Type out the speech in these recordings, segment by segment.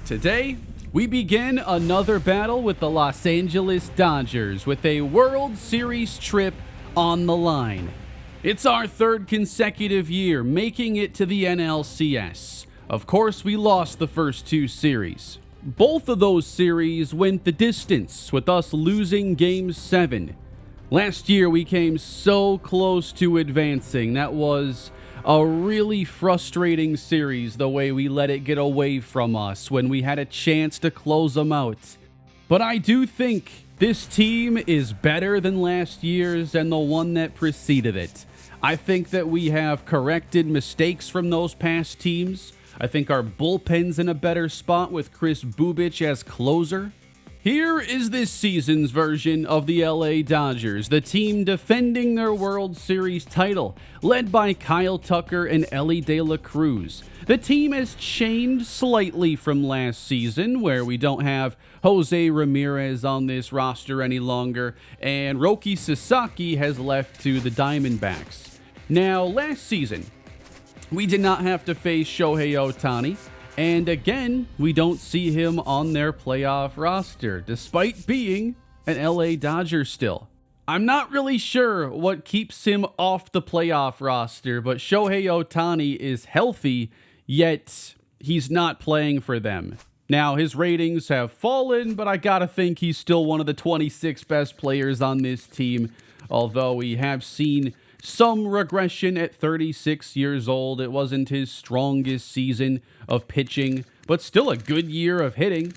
Today, we begin another battle with the Los Angeles Dodgers with a World Series trip on the line. It's our third consecutive year making it to the NLCS. Of course, we lost the first two series. Both of those series went the distance, with us losing Game 7. Last year, we came so close to advancing. That was a really frustrating series, the way we let it get away from us when we had a chance to close them out. But I do think this team is better than last year's and the one that preceded it. I think that we have corrected mistakes from those past teams. I think our bullpen's in a better spot with Chris Bubic as closer. Here is this season's version of the LA Dodgers, the team defending their World Series title, led by Kyle Tucker and Elly De La Cruz. The team has changed slightly from last season, where we don't have Jose Ramirez on this roster any longer, and Roki Sasaki has left to the Diamondbacks. Now, last season, we did not have to face Shohei Ohtani. And again, we don't see him on their playoff roster, despite being an LA Dodger still. I'm not really sure what keeps him off the playoff roster, but Shohei Ohtani is healthy, yet he's not playing for them. Now, his ratings have fallen, but I gotta think he's still one of the 26 best players on this team, although we have seen some regression at 36 years old. It wasn't his strongest season of pitching, but still a good year of hitting.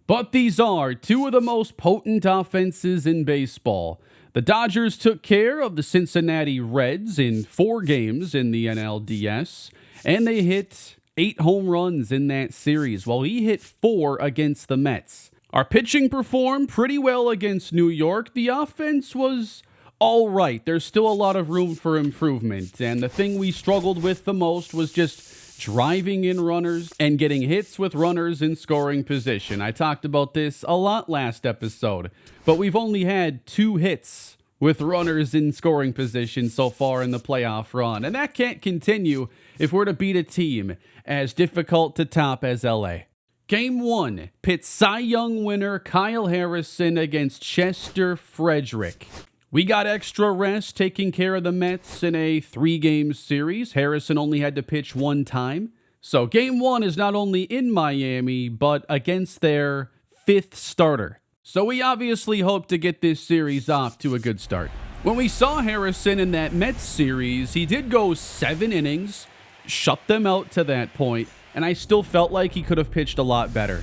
But these are two of the most potent offenses in baseball. The Dodgers took care of the Cincinnati Reds in 4 games in the NLDS, and they hit 8 home runs in that series, while he hit 4 against the Mets. Our pitching performed pretty well against New York. The offense was all right. There's still a lot of room for improvement, and the thing we struggled with the most was just driving in runners and getting hits with runners in scoring position. I talked about this a lot last episode, but we've only had 2 hits with runners in scoring position so far in the playoff run, and that can't continue if we're to beat a team as difficult to top as LA. Game 1 pits Cy Young winner Kyle Harrison against Chester Frederick. We got extra rest taking care of the Mets in a 3-game series. Harrison only had to pitch 1 time. So game 1 is not only in Miami, but against their 5th starter. So we obviously hope to get this series off to a good start. When we saw Harrison in that Mets series, he did go 7 innings, shut them out to that point, and I still felt like he could have pitched a lot better.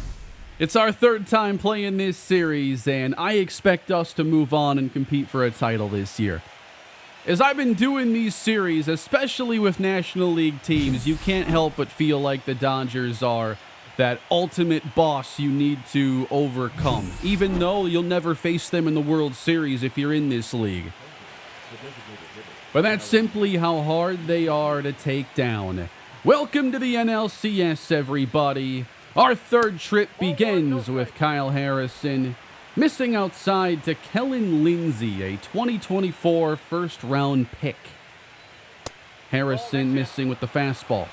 It's our 3rd time playing this series, and I expect us to move on and compete for a title this year. As I've been doing these series, especially with National League teams, you can't help but feel like the Dodgers are that ultimate boss you need to overcome, even though you'll never face them in the World Series if you're in this league. But that's simply how hard they are to take down. Welcome to the NLCS, everybody. Our 3rd trip begins with Kyle Harrison missing outside to Kellen Lindsey, a 2024 first-round pick. Harrison missing with the fastball.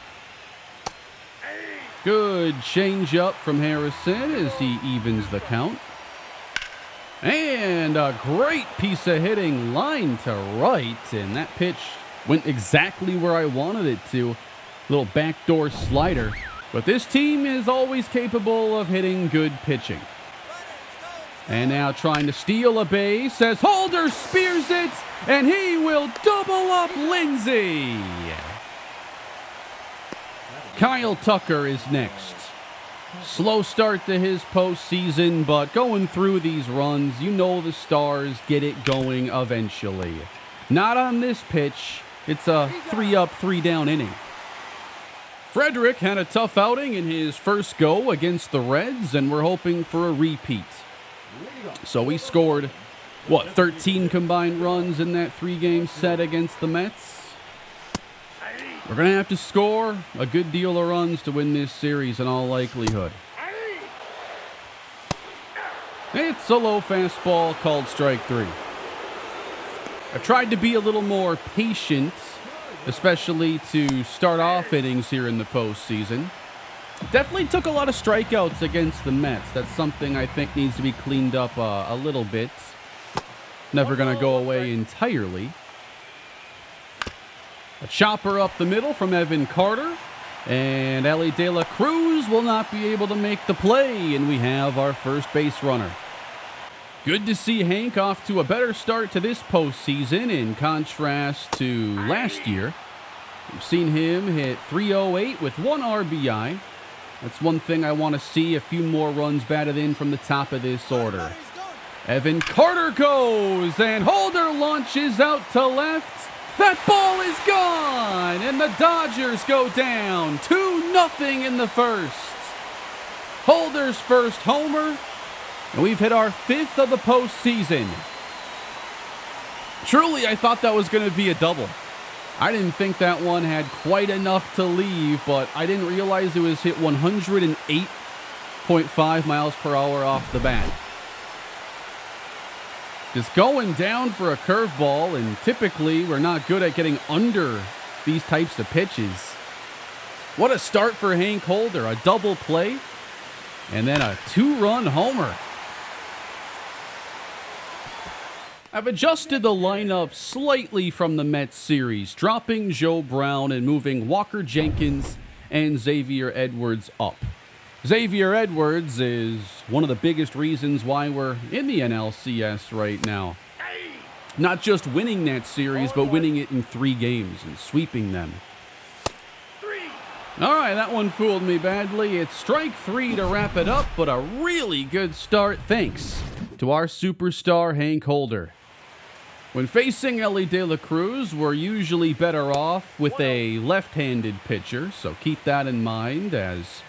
Good change-up from Harrison as he evens the count. And a great piece of hitting line to right, and that pitch went exactly where I wanted it to. Little backdoor slider. But this team is always capable of hitting good pitching. And now trying to steal a base as Holder spears it, and he will double up Lindsey. Kyle Tucker is next. Slow start to his postseason, but going through these runs, you know the Stars get it going eventually. Not on this pitch. It's a 3-up, 3-down inning. Frederick had a tough outing in his first go against the Reds, and we're hoping for a repeat. So we scored, 13 combined runs in that 3-game set against the Mets? We're going to have to score a good deal of runs to win this series in all likelihood. It's a low fastball called strike 3. I've tried to be a little more patient, especially to start off innings here in the postseason. Definitely took a lot of strikeouts against the Mets. That's something I think needs to be cleaned up a little bit. Never going to go away entirely. A chopper up the middle from Evan Carter. And Elly De La Cruz will not be able to make the play. And we have our first base runner. Good to see Hank off to a better start to this postseason in contrast to last year. We've seen him hit .308 with 1 RBI. That's one thing I want to see, a few more runs batted in from the top of this order. Evan Carter goes, and Holder launches out to left. That ball is gone, and the Dodgers go down 2-0 in the first. Holder's first homer, and we've hit our 5th of the postseason. Truly, I thought that was going to be a double. I didn't think that one had quite enough to leave, but I didn't realize it was hit 108.5 miles per hour off the bat. Just going down for a curveball, and typically we're not good at getting under these types of pitches. What a start for Hank Holder, a double play, and then a 2-run homer. I've adjusted the lineup slightly from the Mets series, dropping Joe Brown and moving Walker Jenkins and Xavier Edwards up. Xavier Edwards is one of the biggest reasons why we're in the NLCS right now. Not just winning that series, but winning it in 3 games and sweeping them. All right, that one fooled me badly. It's strike 3 to wrap it up, but a really good start thanks to our superstar Hank Holder. When facing Elly De La Cruz, we're usually better off with a left-handed pitcher, so keep that in mind, as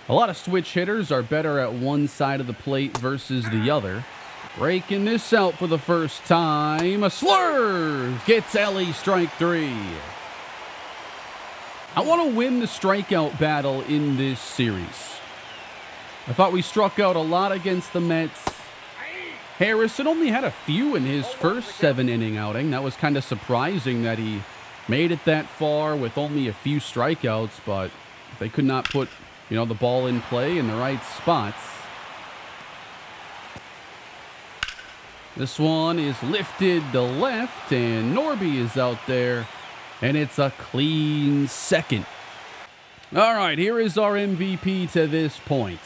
a lot of switch hitters are better at one side of the plate versus the other. Breaking this out for the first time, a slurve gets Elly strike 3. I want to win the strikeout battle in this series. I thought we struck out a lot against the Mets. Harrison only had a few in his first 7-inning outing. That was kind of surprising that he made it that far with only a few strikeouts, but they could not put, the ball in play in the right spots. This one is lifted to left, and Norby is out there, and it's a clean second. All right, here is our MVP to this point.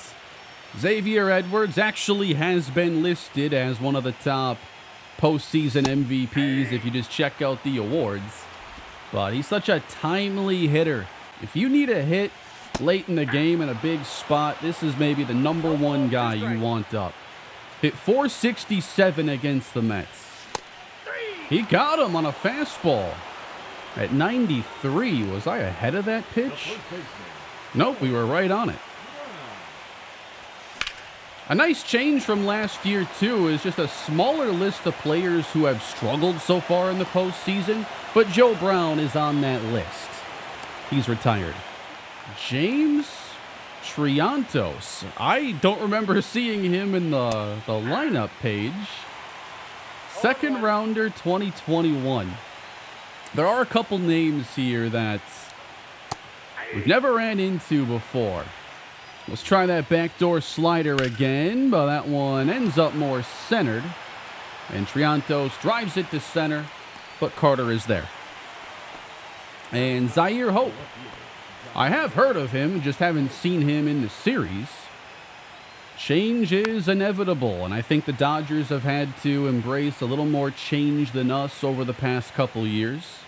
Xavier Edwards actually has been listed as one of the top postseason MVPs if you just check out the awards. But he's such a timely hitter. If you need a hit late in the game in a big spot, this is maybe the #1 guy you want up. Hit .467 against the Mets. He got him on a fastball at 93. Was I ahead of that pitch? Nope, we were right on it. A nice change from last year, too, is just a smaller list of players who have struggled so far in the postseason, but Joe Brown is on that list. He's retired. James Triantos. I don't remember seeing him in the lineup page. Second rounder 2021. There are a couple names here that we've never ran into before. Let's try that backdoor slider again, but that one ends up more centered. And Triantos drives it to center, but Carter is there. And Zaire Hope. I have heard of him, just haven't seen him in the series. Change is inevitable, and I think the Dodgers have had to embrace a little more change than us over the past couple years.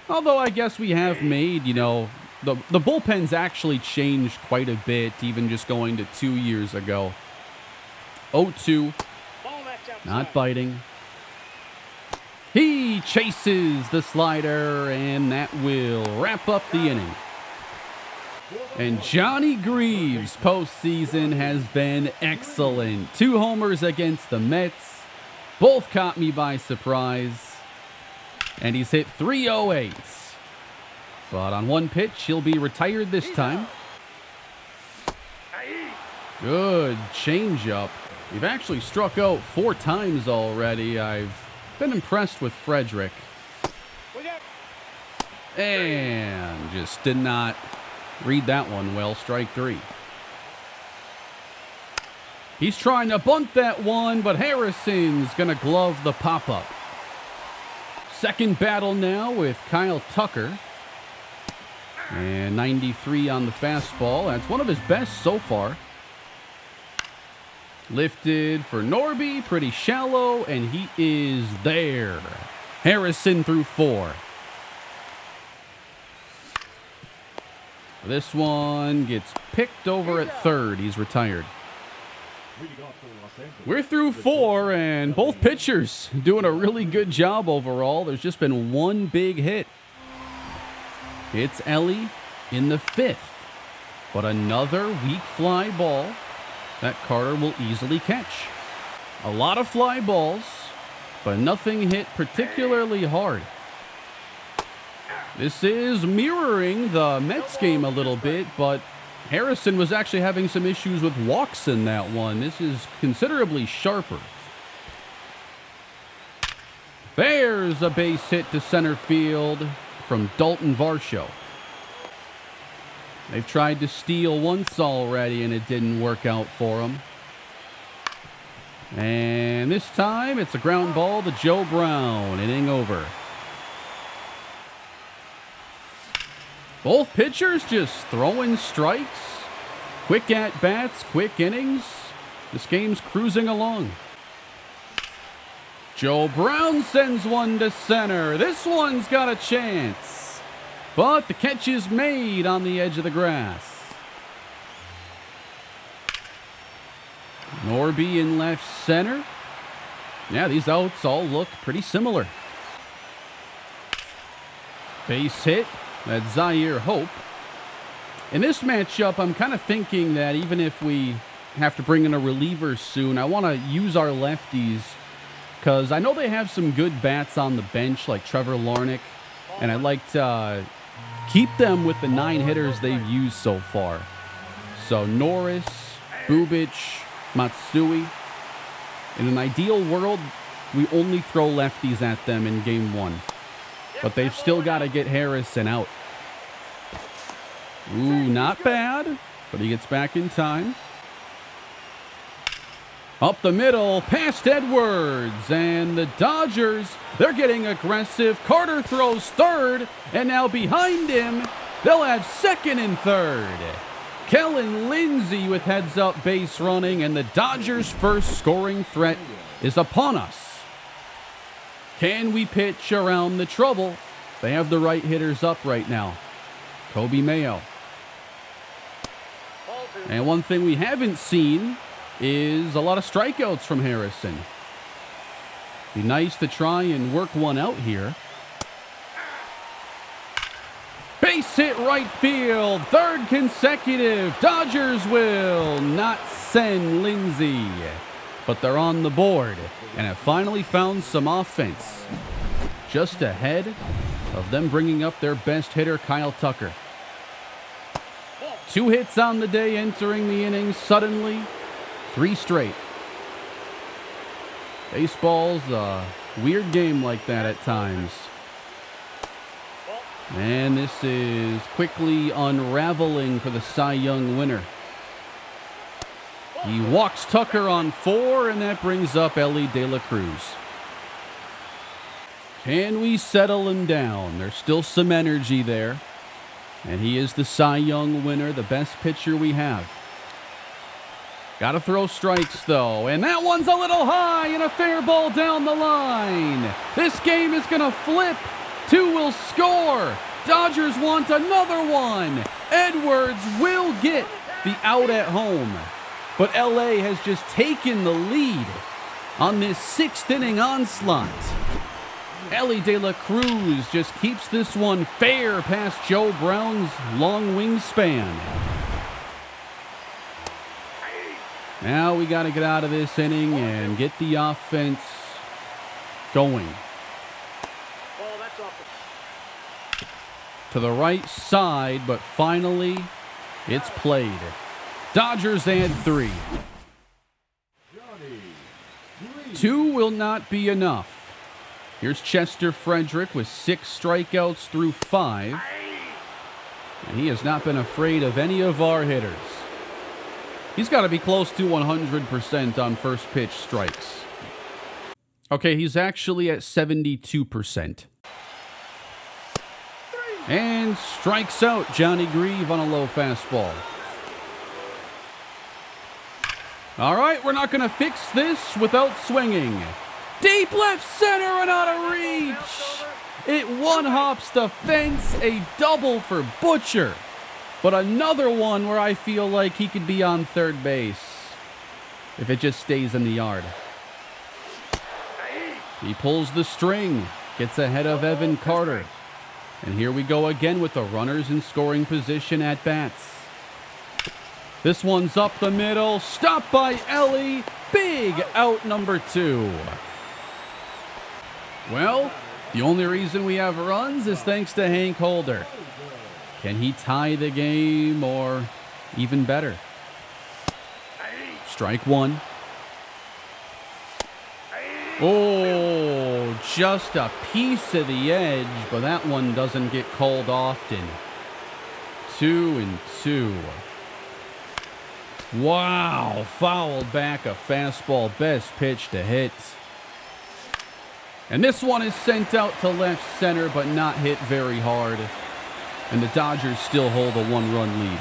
Although I guess we have made, the bullpen's actually changed quite a bit, even just going to 2 years ago. 0-2. Not biting. He chases the slider, and that will wrap up the inning. And Johnny Greaves' postseason has been excellent. 2 homers against the Mets. Both caught me by surprise. And he's hit .308. But on one pitch, he'll be retired this time. Good changeup. We've actually struck out 4 times already. I've been impressed with Frederick. And just did not read that one well. Strike 3. He's trying to bunt that one, but Harrison's going to glove the pop-up. Second battle now with Kyle Tucker. And 93 on the fastball. That's one of his best so far. Lifted for Norby, pretty shallow, and he is there. Harrison through 4. This one gets picked over at third. He's retired. We're through 4, and both pitchers doing a really good job overall. There's just been one big hit. It's Ellie in the 5th, but another weak fly ball that Carter will easily catch. A lot of fly balls, but nothing hit particularly hard. This is mirroring the Mets game a little bit, but Harrison was actually having some issues with walks in that one. This is considerably sharper. There's a base hit to center field from Dalton Varsho. They've tried to steal once already, and it didn't work out for them. And this time, it's a ground ball to Joe Brown. Inning over. Both pitchers just throwing strikes. Quick at-bats, quick innings. This game's cruising along. Joe Brown sends one to center. This one's got a chance. But the catch is made on the edge of the grass. Norby in left center. Yeah, these outs all look pretty similar. Base hit. That's Zaire Hope. In this matchup, I'm kind of thinking that even if we have to bring in a reliever soon, I want to use our lefties because I know they have some good bats on the bench like Trevor Larnach, and I'd like to keep them with the 9 hitters they've used so far. So Norris, Bubic, Matsui. In an ideal world, we only throw lefties at them in game 1. But they've still got to get Harrison out. Ooh, not bad. But he gets back in time. Up the middle, past Edwards. And the Dodgers, they're getting aggressive. Carter throws third. And now behind him, they'll have second and third. Kellen Lindsey with heads-up base running. And the Dodgers' first scoring threat is upon us. Can we pitch around the trouble? They have the right hitters up right now. Kobe Mayo. And one thing we haven't seen is a lot of strikeouts from Harrison. Be nice to try and work one out here. Base hit right field. Third consecutive. Dodgers will not send Lindsey. But they're on the board and have finally found some offense. Just ahead of them bringing up their best hitter, Kyle Tucker. 2 hits on the day entering the inning. Suddenly, 3 straight. Baseball's a weird game like that at times. And this is quickly unraveling for the Cy Young winner. He walks Tucker on 4, and that brings up Ellie De La Cruz. Can we settle him down? There's still some energy there. And he is the Cy Young winner, the best pitcher we have. Got to throw strikes, though. And that one's a little high, and a fair ball down the line. This game is going to flip. 2 will score. Dodgers want another one. Edwards will get the out at home. But LA has just taken the lead on this 6th inning onslaught. Ellie De La Cruz just keeps this one fair past Joe Brown's long wingspan. Now we got to get out of this inning and get the offense going. To the right side, but finally it's played. Dodgers add 3. 2 will not be enough. Here's Chester Frederick with 6 strikeouts through 5. And he has not been afraid of any of our hitters. He's got to be close to 100% on first pitch strikes. Okay, he's actually at 72%. And strikes out Johnny Grieve on a low fastball. All right, we're not going to fix this without swinging. Deep left center and out of reach. It one-hops the fence, a double for Butcher. But another one where I feel like he could be on third base if it just stays in the yard. He pulls the string, gets ahead of Evan Carter. And here we go again with the runners in scoring position at bats. This one's up the middle, stopped by Ellie. Big out number 2. Well, the only reason we have runs is thanks to Hank Holder. Can he tie the game or even better? Strike 1. Oh, just a piece of the edge, but that one doesn't get called often. 2-2. Wow, fouled back a fastball, best pitch to hit. And this one is sent out to left center, but not hit very hard. And the Dodgers still hold a 1-run lead.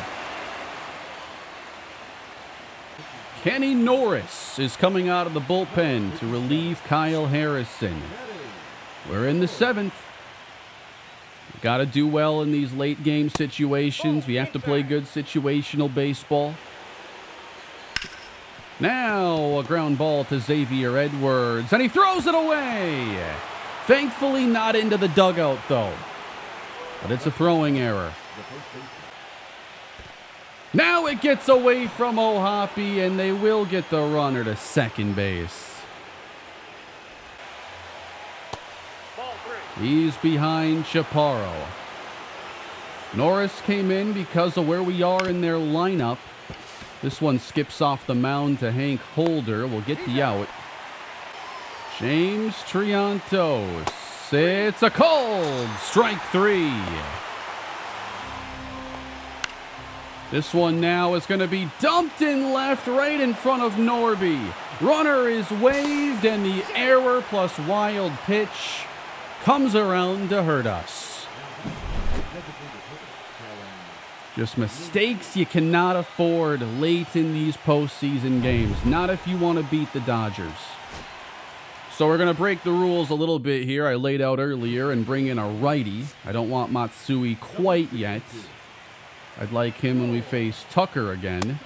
Kenny Norris is coming out of the bullpen to relieve Kyle Harrison. We're in the 7th. Got to do well in these late game situations. We have to play good situational baseball. Now a ground ball to Xavier Edwards, and he throws it away. Thankfully not into the dugout, though. But it's a throwing error. Now it gets away from Ohapi, and they will get the runner to second base. He's behind Chaparro. Norris came in because of where we are in their lineup. This one skips off the mound to Hank Holder. We'll get the out. James Triantos. It's a cold strike 3. This one now is going to be dumped in left, right in front of Norby. Runner is waved, and the error plus wild pitch comes around to hurt us. Just mistakes you cannot afford late in these postseason games. Not if you want to beat the Dodgers. So we're going to break the rules a little bit here. I laid out earlier and bring in a righty. I don't want Matsui quite yet. I'd like him when we face Tucker again.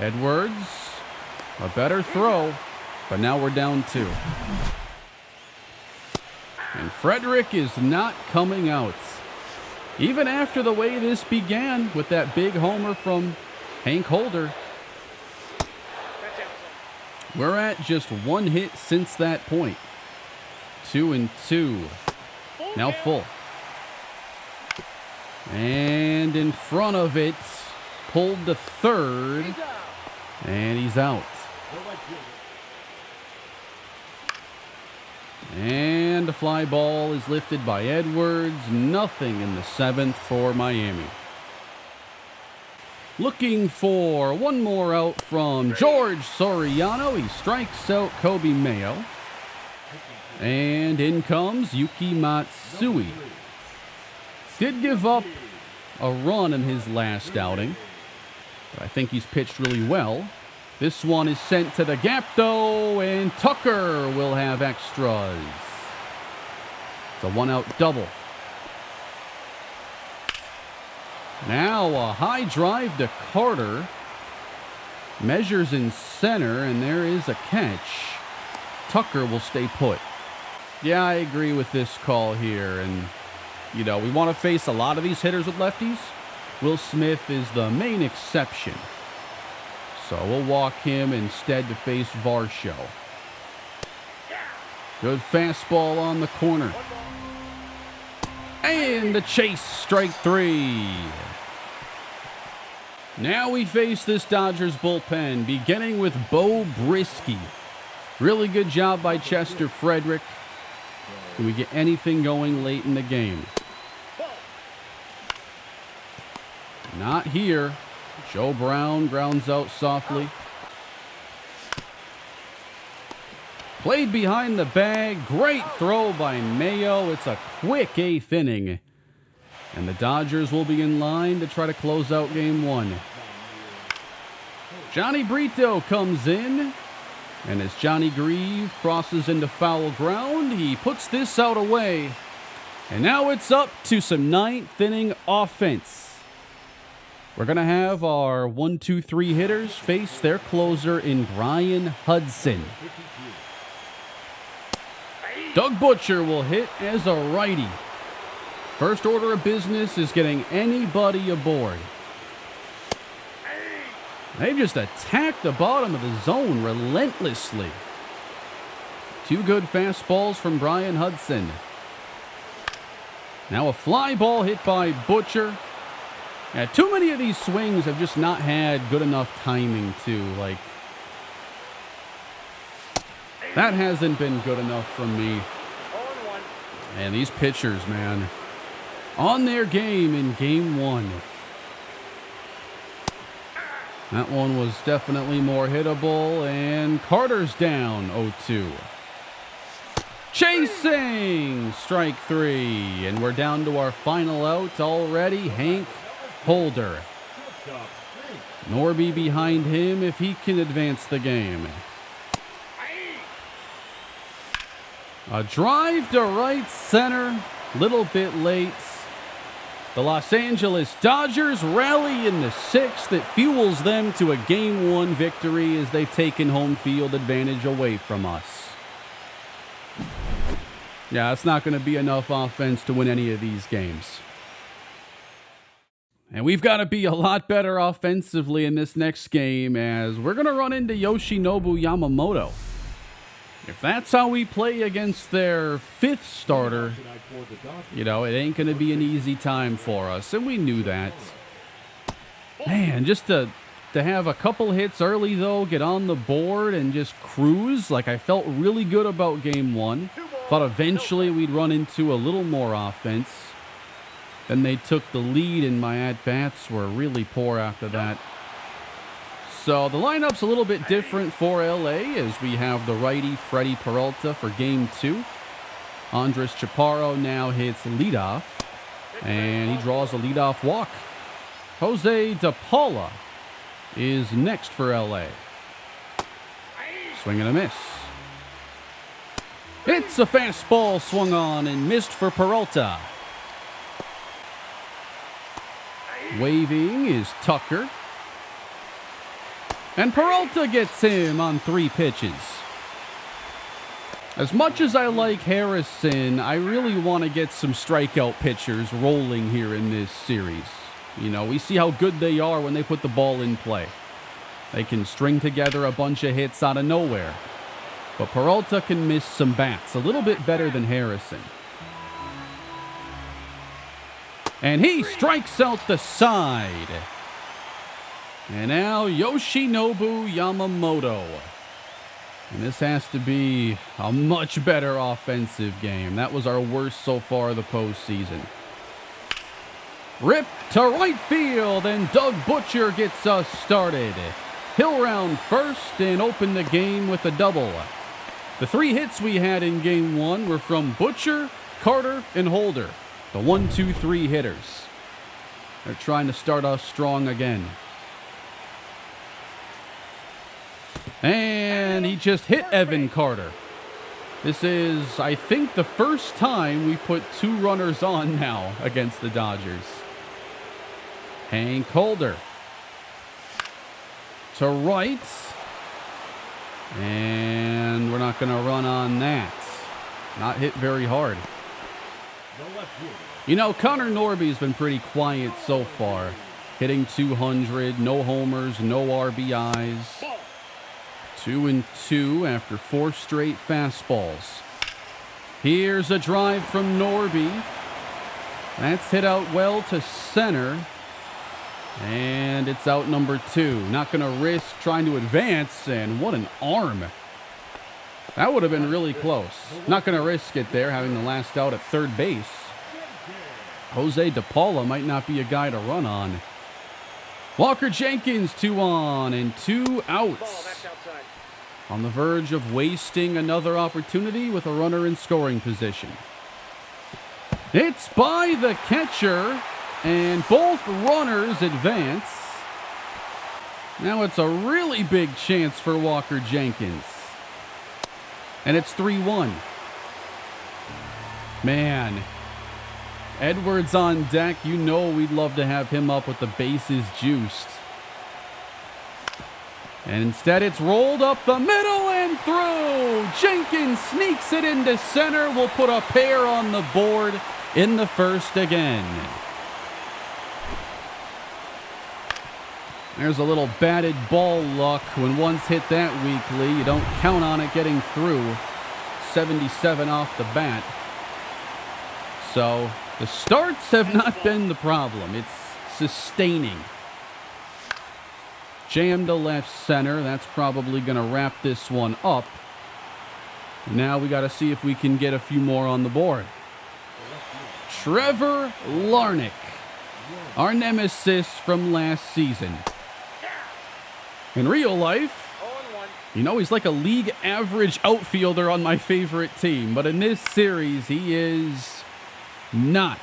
Edwards, a better throw, but now we're down 2. And Frederick is not coming out. Even after the way this began with that big homer from Hank Holder, we're at just 1 hit since that point. 2-2. Now full. And in front of it, pulled to third, and he's out. And the fly ball is lifted by Edwards. Nothing in the 7th for Miami. Looking for one more out from George Soriano. He strikes out Kobe Mayo. And in comes Yuki Matsui. Did give up a run in his last outing, but I think he's pitched really well. This one is sent to the gap, though, and Tucker will have extras. It's a 1-out double. Now a high drive to Carter. Measures in center, and there is a catch. Tucker will stay put. Yeah, I agree with this call here, and you know, we want to face a lot of these hitters with lefties. Will Smith is the main exception. So we'll walk him instead to face Varsho. Good fastball on the corner. And the chase, strike 3. Now we face this Dodgers bullpen, beginning with Bo Brisky. Really good job by Chester Frederick. Can we get anything going late in the game? Not here. Joe Brown grounds out softly. Played behind the bag. Great throw by Mayo. It's a quick 8th inning. And the Dodgers will be in line to try to close out game 1. Johnny Brito comes in. And as Johnny Grieve crosses into foul ground, he puts this out away. And now it's up to some 9th inning offense. We're going to have our 1, 2, 3 hitters face their closer in Brian Hudson. Doug Butcher will hit as a righty. First order of business is getting anybody aboard. They just attack the bottom of the zone relentlessly. 2 good fastballs from Brian Hudson. Now a fly ball hit by Butcher. Yeah, too many of these swings have just not had good enough timing too. Like, that hasn't been good enough from me. And these pitchers, man, on their game in game 1. That one was definitely more hittable, and Carter's down 0-2. Chasing! Strike 3, and we're down to our final out already, Hank Holder. Norby behind him if he can advance the game. A drive to right center, little bit late. The Los Angeles Dodgers rally in the 6th. That fuels them to a Game 1 victory as they've taken home field advantage away from us. Yeah, it's not going to be enough offense to win any of these games. And we've got to be a lot better offensively in this next game as we're going to run into Yoshinobu Yamamoto. If that's how we play against their 5th starter, you know, it ain't going to be an easy time for us, and we knew that. Man, just to have a couple hits early, though, get on the board and just cruise, like I felt really good about game 1. Thought eventually we'd run into a little more offense. Then they took the lead, and my at-bats were really poor after that. So the lineup's a little bit different for LA as we have the righty Freddie Peralta for game 2. Andres Chaparro now hits leadoff, and he draws a leadoff walk. Jose DePaula is next for LA. Swing and a miss. It's a fastball swung on and missed for Peralta. Waving is Tucker. And Peralta gets him on 3 pitches. As much as I like Harrison, I really want to get some strikeout pitchers rolling here in this series. You know, we see how good they are when they put the ball in play. They can string together a bunch of hits out of nowhere. But Peralta can miss some bats, a little bit better than Harrison. And he strikes out the side. And now Yoshinobu Yamamoto. And this has to be a much better offensive game. That was our worst so far of the postseason. Rip to right field, and Doug Butcher gets us started. He'll round first and open the game with a double. The 3 hits we had in game 1 were from Butcher, Carter, and Holder. The 1, 2, 3 hitters. They're trying to start us strong again. And he just hit Evan Carter. This is, I think, the first time we've put 2 runners on now against the Dodgers. Hank Holder. To right. And we're not going to run on that. Not hit very hard. You know, Connor Norby's been pretty quiet so far. Hitting 200, no homers, no RBIs. 2-2 after 4 straight fastballs. Here's a drive from Norby. That's hit out well to center. And it's out number 2. Not going to risk trying to advance. And what an arm. That would have been really close. Not going to risk it there, having the last out at third base. Jose DePaula might not be a guy to run on. Walker Jenkins, 2 on and 2 outs. On the verge of wasting another opportunity with a runner in scoring position. It's by the catcher, and both runners advance. Now it's a really big chance for Walker Jenkins. And it's 3-1. Man, Edwards on deck. You know we'd love to have him up with the bases juiced. And instead it's rolled up the middle and through. Jenkins sneaks it into center. We'll put a pair on the board in the first again. There's a little batted ball luck. When one's hit that weakly, you don't count on it getting through. 77 off the bat. So the starts have not been the problem. It's sustaining. Jam to left center. That's probably going to wrap this one up. Now we got to see if we can get a few more on the board. Trevor Larnach, our nemesis from last season. In real life, you know, he's like a league average outfielder on my favorite team. But in this series, he is not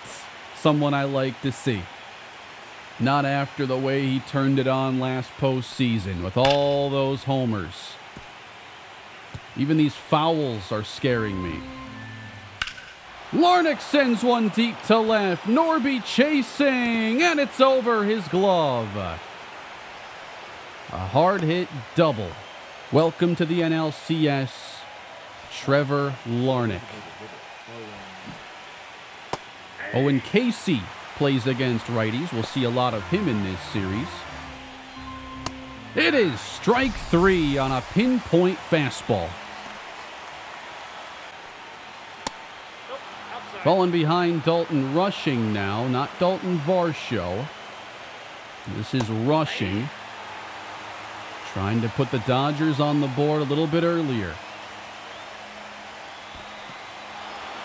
someone I like to see. Not after the way he turned it on last postseason with all those homers. Even these fouls are scaring me. Larnach sends one deep to left. Norby chasing, and it's over his glove. A hard hit double. Welcome to the NLCS, Trevor Larnach. Owen Casey plays against righties. We'll see a lot of him in this series. It is strike 3 on a pinpoint fastball. Falling behind Dalton Rushing now, not Dalton Varsho. This is Rushing. Trying to put the Dodgers on the board a little bit earlier.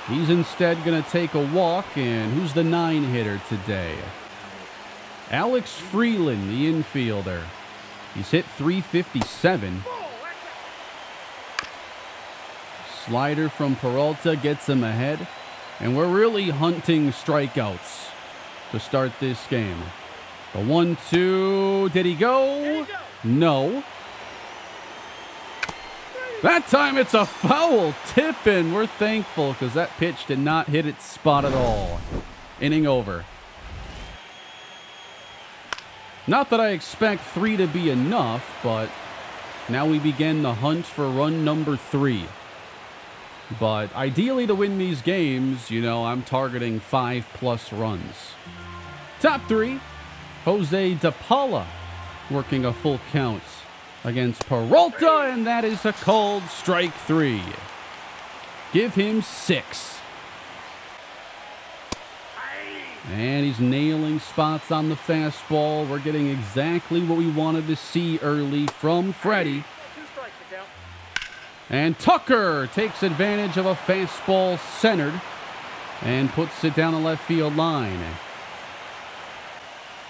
He's instead going to take a walk, and who's the 9-hitter today? Alex Freeland, the infielder. He's hit .357. Slider from Peralta gets him ahead, and we're really hunting strikeouts to start this game. The 1-2, did he go? No. That time it's a foul tip, and we're thankful because that pitch did not hit its spot at all. Inning over. Not that I expect 3 to be enough, but now we begin the hunt for run number 3. But ideally to win these games, you know, I'm targeting 5+ runs. Top 3, Jose DePaula working a full count against Peralta, and that is a called strike 3. Give him 6. And he's nailing spots on the fastball. We're getting exactly what we wanted to see early from Freddie. And Tucker takes advantage of a fastball centered and puts it down the left field line.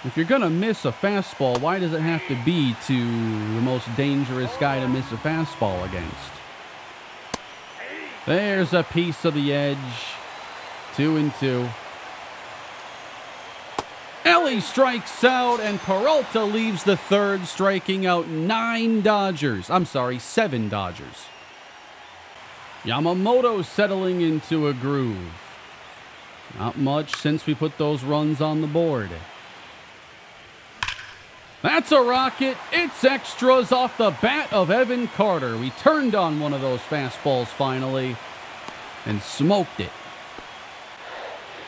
If you're going to miss a fastball, why does it have to be to the most dangerous guy to miss a fastball against? There's a piece of the edge. 2-2. Ellie strikes out, and Peralta leaves the third, striking out 7 Dodgers. Yamamoto settling into a groove. Not much since we put those runs on the board. That's a rocket. It's extras off the bat of Evan Carter. We turned on one of those fastballs finally and smoked it.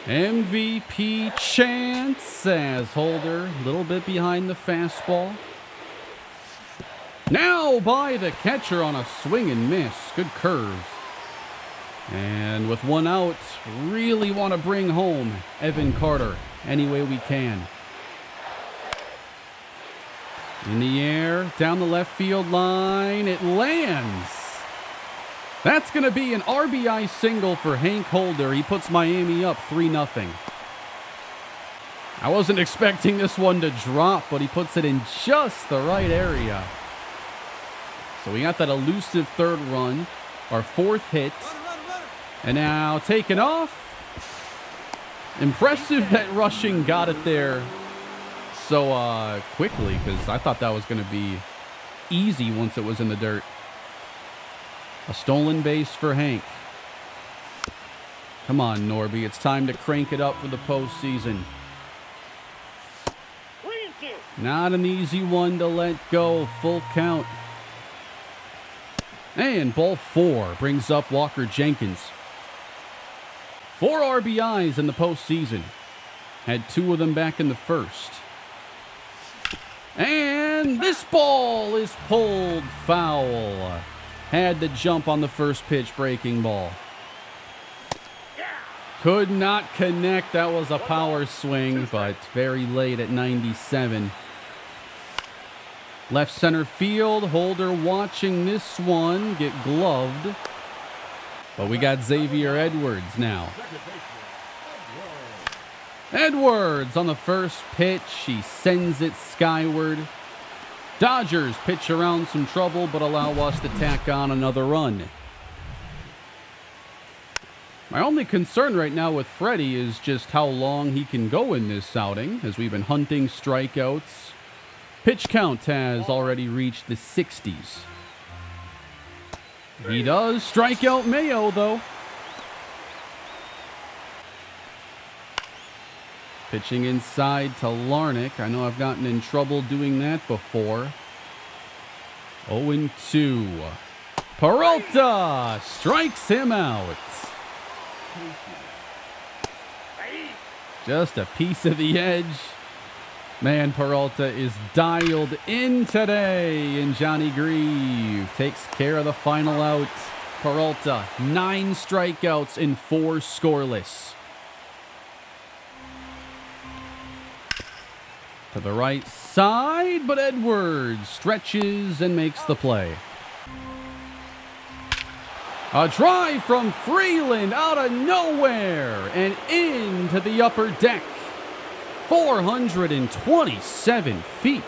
MVP chance as Holder a little bit behind the fastball. Now by the catcher on a swing and miss. Good curve. And with 1 out, really want to bring home Evan Carter any way we can. In the air, down the left field line, it lands. That's going to be an RBI single for Hank Holder. He puts Miami up 3-0. I wasn't expecting this one to drop, but he puts it in just the right area. So we got that elusive third run, our fourth hit. And now taken off. Impressive that rushing got it there so quickly, because I thought that was going to be easy once it was in the dirt. A stolen base for Hank. Come on, Norby. It's time to crank it up for the postseason. Not an easy one to let go. Full count. And ball 4 brings up Walker Jenkins. 4 RBIs in the postseason. Had 2 of them back in the first. And this ball is pulled foul. Had the jump on the first pitch, breaking ball. Could not connect. That was a power swing, but very late at 97. Left center field. Holder watching this one get gloved. But we got Xavier Edwards now. Edwards on the first pitch. He sends it skyward. Dodgers pitch around some trouble, but allow us to tack on another run. My only concern right now with Freddie is just how long he can go in this outing, as we've been hunting strikeouts. Pitch count has already reached the 60s. He does strike out Mayo, though. Pitching inside to Larnick. I know I've gotten in trouble doing that before. 0-2. Peralta strikes him out. Just a piece of the edge. Man, Peralta is dialed in today, and Johnny Grieve takes care of the final out. Peralta, 9 strikeouts and 4 scoreless. To the right side, but Edwards stretches and makes the play. A drive from Freeland out of nowhere and into the upper deck. 427 feet.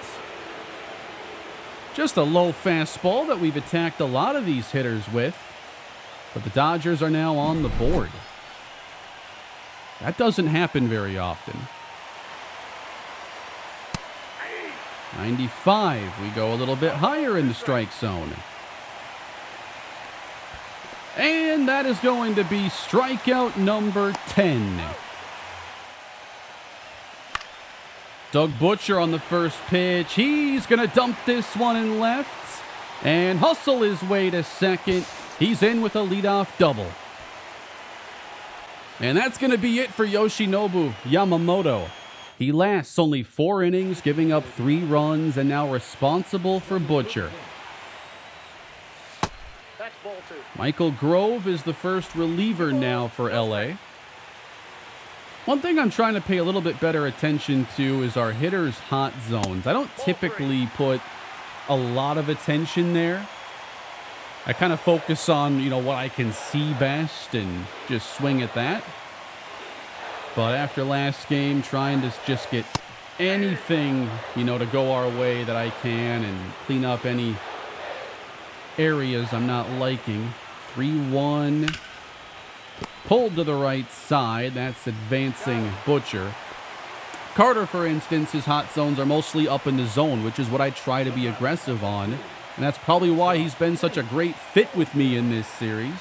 Just a low fastball that we've attacked a lot of these hitters with. But the Dodgers are now on the board. That doesn't happen very often. 95. We go a little bit higher in the strike zone. And that is going to be strikeout number 10. Doug Butcher on the first pitch. He's going to dump this one in left and hustle his way to second. He's in with a leadoff double. And that's going to be it for Yoshinobu Yamamoto. He lasts only 4 innings, giving up 3 runs, and now responsible for Butcher. Michael Grove is the first reliever now for LA. One thing I'm trying to pay a little bit better attention to is our hitters' hot zones. I don't typically put a lot of attention there. I kind of focus on, what I can see best and just swing at that. But after last game, trying to just get anything, to go our way that I can and clean up any areas I'm not liking. 3-1. Pulled to the right side. That's advancing Butcher. Carter, for instance, his hot zones are mostly up in the zone, which is what I try to be aggressive on. And that's probably why he's been such a great fit with me in this series.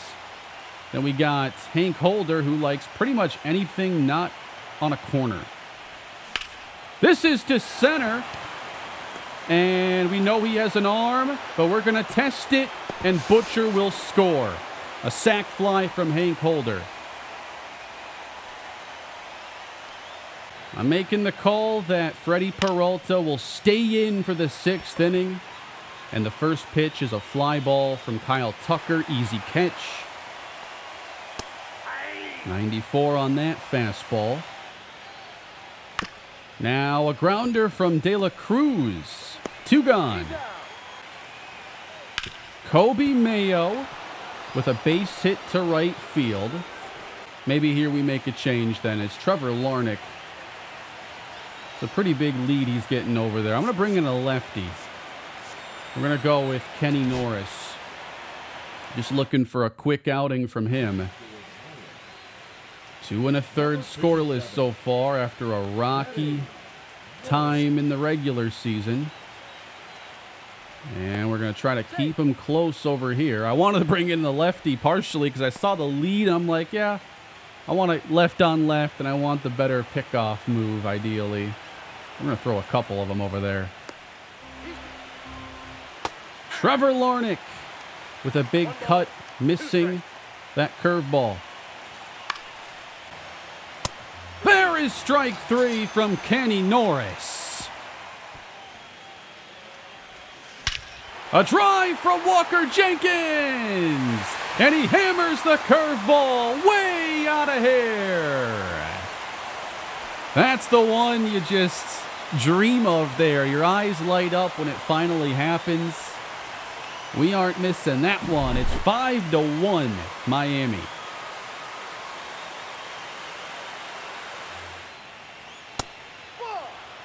Then we got Hank Holder, who likes pretty much anything not on a corner. This is to center. And we know he has an arm, but we're going to test it, and Butcher will score. A sac fly from Hank Holder. I'm making the call that Freddie Peralta will stay in for the 6th inning. And the first pitch is a fly ball from Kyle Tucker. Easy catch. 94 on that fastball. Now a grounder from De La Cruz. 2 gone. Kobe Mayo with a base hit to right field. Maybe here we make a change then. It's Trevor Larnick It's a pretty big lead he's getting over there. I'm going to bring in a lefty. We're going to go with Kenny Norris. Just looking for a quick outing from him. 2 1/3 scoreless so far after a rocky time in the regular season. And we're going to try to keep him close over here. I wanted to bring in the lefty partially because I saw the lead. I'm like, yeah, I want a left on left, and I want the better pickoff move, ideally. I'm going to throw a couple of them over there. Trevor Larnach with a big cut, missing that curveball. There is strike 3 from Kenny Norris. A drive from Walker Jenkins. And he hammers the curveball way out of here. That's the one you just dream of there. Your eyes light up when it finally happens. We aren't missing that one. It's 5-1 Miami.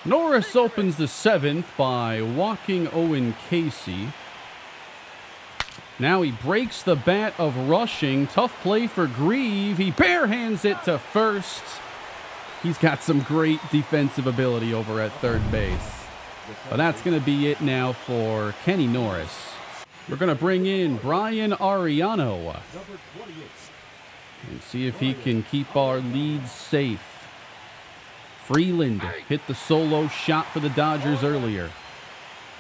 Norris opens the 7th by walking Owen Casey. Now he breaks the bat of rushing. Tough play for Grieve. He barehands it to first. He's got some great defensive ability over at third base. But that's going to be it now for Kenny Norris. We're going to bring in Brian Ariano and see if he can keep our lead safe. Freeland hit the solo shot for the Dodgers earlier.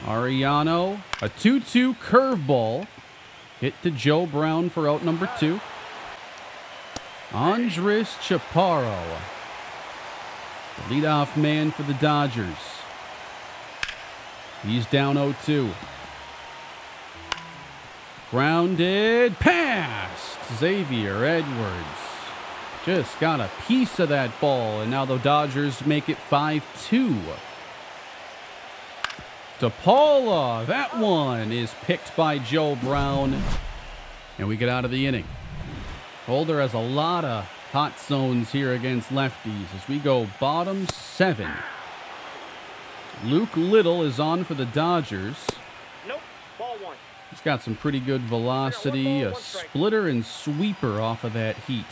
Ariano, a 2-2 curveball. Hit to Joe Brown for out number 2. Andres Chaparro, the leadoff man for the Dodgers. He's down 0-2. Grounded past Xavier Edwards. Just got a piece of that ball, and now the Dodgers make it 5-2. DePaula, that one is picked by Joe Brown, and we get out of the inning. Holder has a lot of hot zones here against lefties as we go bottom 7. Luke Little is on for the Dodgers. Nope, ball 1. He's got some pretty good velocity, a splitter and sweeper off of that heat.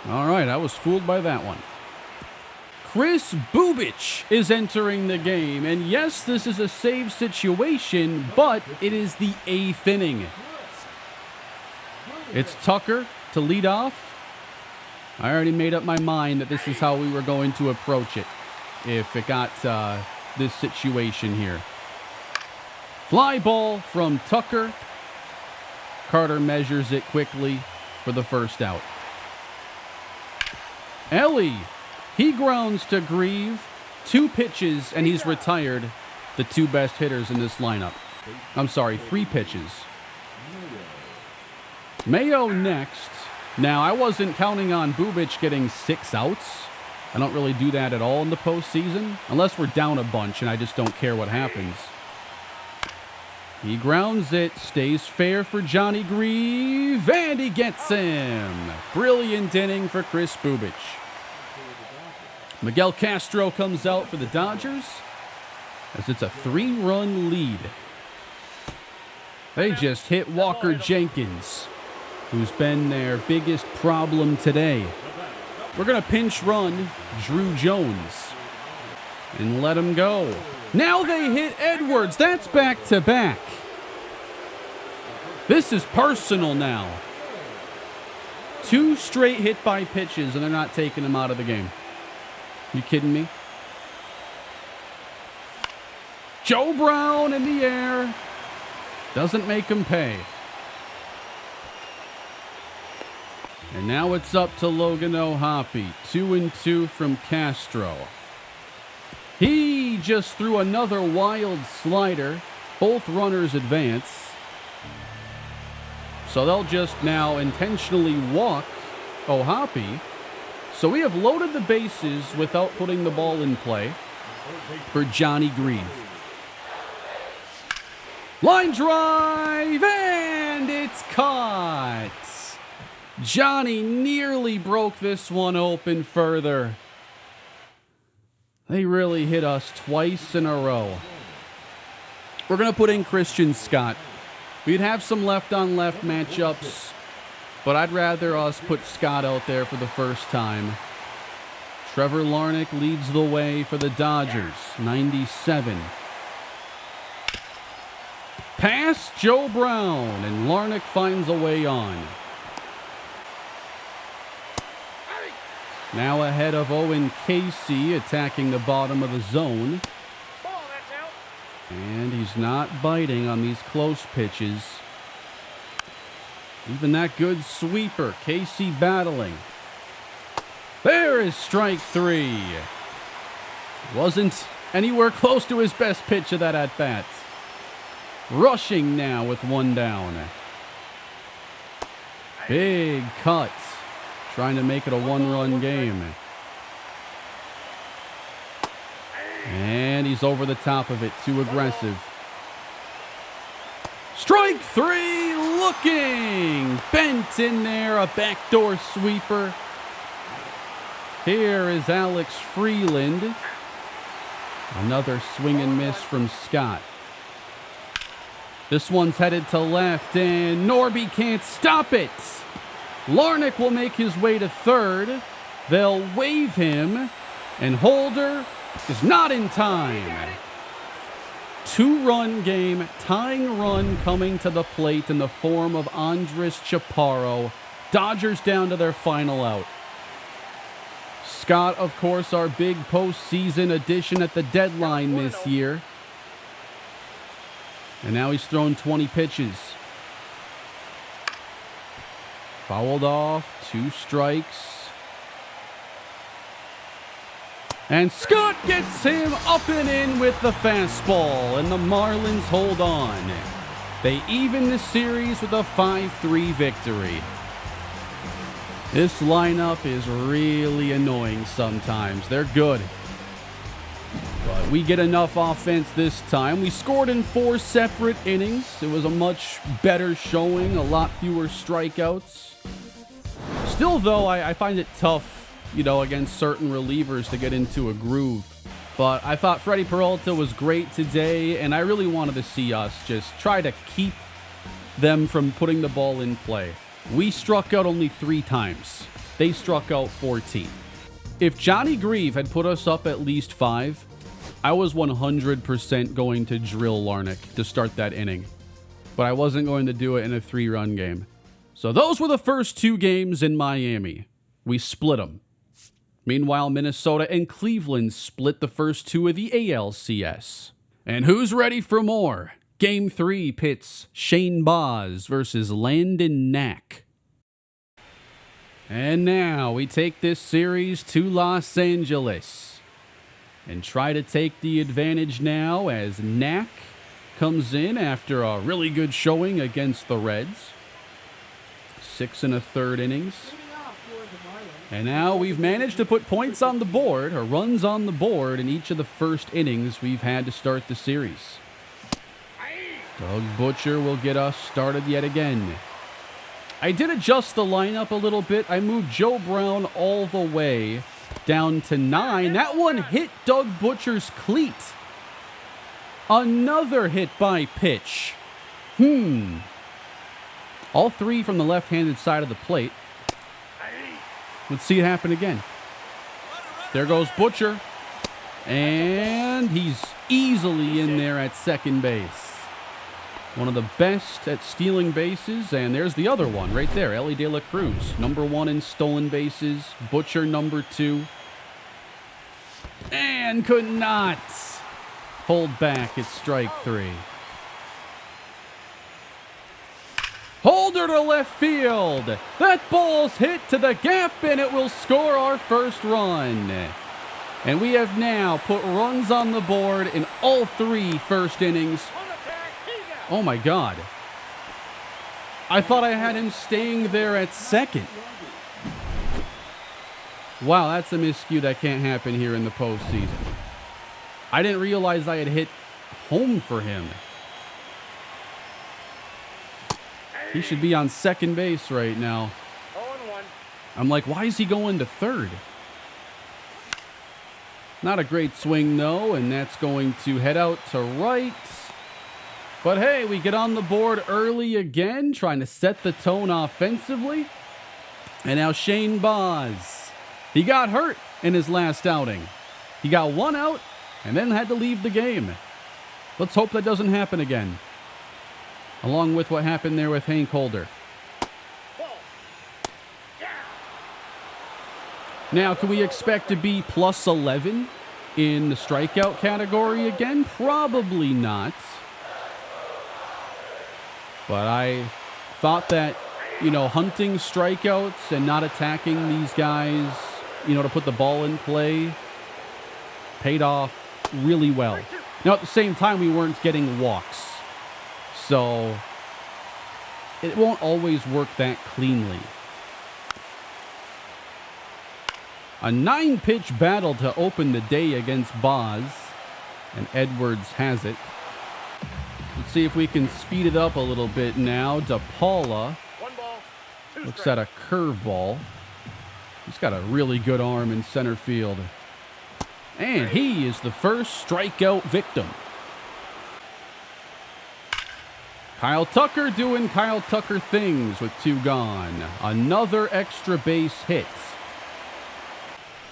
All right, I was fooled by that one. Chris Bubich is entering the game, and yes, this is a save situation, but it is the 8th inning. It's Tucker to lead off. I already made up my mind that this is how we were going to approach it if it got this situation here. Fly ball from Tucker. Carter measures it quickly for the first out. Ellie, he grounds to Grieve. 2 pitches, and he's retired the 2 best hitters in this lineup. I'm sorry, 3 pitches. Mayo next. Now, I wasn't counting on Bubich getting 6 outs. I don't really do that at all in the postseason, unless we're down a bunch and I just don't care what happens. He grounds it, stays fair for Johnny Grieve, and he gets him. Brilliant inning for Chris Bubich. Miguel Castro comes out for the Dodgers as it's a 3-run lead. They just hit Walker Jenkins, who's been their biggest problem today. We're going to pinch run Drew Jones and let him go. Now they hit Edwards. That's back-to-back. This is personal now. 2 straight hit-by pitches, and they're not taking him out of the game. You kidding me? Joe Brown in the air. Doesn't make him pay. And now it's up to Logan O'Hoppe. 2-2 from Castro. He just threw another wild slider. Both runners advance. So they'll just now intentionally walk O'Hoppe. So we have loaded the bases without putting the ball in play for Johnny Grieve. Line drive, and it's caught. Johnny nearly broke this one open further. They really hit us twice in a row. We're going to put in Christian Scott. We'd have some left-on-left matchups, but I'd rather us put Scott out there for the first time. Trevor Larnach leads the way for the Dodgers, 97. Pass Joe Brown, and Larnach finds a way on. Now ahead of Owen Casey, attacking the bottom of the zone. Ball, that's out. And he's not biting on these close pitches. Even that good sweeper, Casey battling. There is strike 3. Wasn't anywhere close to his best pitch of that at-bat. Rushing now with 1 down. Big cut. Trying to make it a 1-run game. And he's over the top of it. Too aggressive. Strike 3. Looking. Bent in there. A backdoor sweeper. Here is Alex Freeland. Another swing and miss from Scott. This one's headed to left, and Norby can't stop it. Larnach will make his way to third. They'll wave him, and Holder is not in time. 2-run game, tying run coming to the plate in the form of Andres Chaparro. Dodgers down to their final out. Scott, of course, our big postseason addition at the deadline this year. And now he's thrown 20 pitches. Fouled off, 2 strikes. And Scott gets him up and in with the fastball, and the Marlins hold on. They even the series with a 5-3 victory. This lineup is really annoying sometimes. They're good. But we get enough offense this time. We scored in 4 separate innings. It was a much better showing, a lot fewer strikeouts. Still, though, I find it tough, against certain relievers to get into a groove. But I thought Freddie Peralta was great today, and I really wanted to see us just try to keep them from putting the ball in play. We struck out only 3 times. They struck out 14. If Johnny Grieve had put us up at least 5, I was 100% going to drill Larnach to start that inning. But I wasn't going to do it in a 3-run game. So those were the first 2 games in Miami. We split them. Meanwhile, Minnesota and Cleveland split the first 2 of the ALCS. And who's ready for more? Game 3 pits Shane Baz versus Landon Knack. And now we take this series to Los Angeles and try to take the advantage now as Knack comes in after a really good showing against the Reds. 6 1/3 innings. And now we've managed to put points on the board, or runs on the board, in each of the first innings we've had to start the series. Doug Butcher will get us started yet again. I did adjust the lineup a little bit. I moved Joe Brown all the way down to 9. That one hit Doug Butcher's cleat. Another hit by pitch. All 3 from the left-handed side of the plate. Let's see it happen again. There goes Butcher. And he's easily in there at second base. One of the best at stealing bases. And there's the other one right there, Ellie De La Cruz. Number 1 in stolen bases. Butcher number 2. And could not hold back. It's strike 3. Holder to left field. That ball's hit to the gap, and it will score our first run. And we have now put runs on the board in all 3 first innings. Oh my God. I thought I had him staying there at second. Wow, that's a miscue that can't happen here in the postseason. I didn't realize I had hit home for him. He should be on second base right now. 0-1. I'm like, why is he going to third? Not a great swing, though, and that's going to head out to right. But hey, we get on the board early again, trying to set the tone offensively. And now Shane Baz. He got hurt in his last outing. He got one out and then had to leave the game. Let's hope that doesn't happen again. Along with what happened there with Hank Holder. Now, can we expect to be plus 11 in the strikeout category again? Probably not. But I thought that, hunting strikeouts and not attacking these guys, to put the ball in play, paid off really well. Now, at the same time, we weren't getting walks. So, it won't always work that cleanly. A 9-pitch battle to open the day against Baz, and Edwards has it. Let's see if we can speed it up a little bit now. DePaula looks at a curveball. He's got a really good arm in center field. And he is the first strikeout victim. Kyle Tucker doing Kyle Tucker things with 2 gone. Another extra base hit.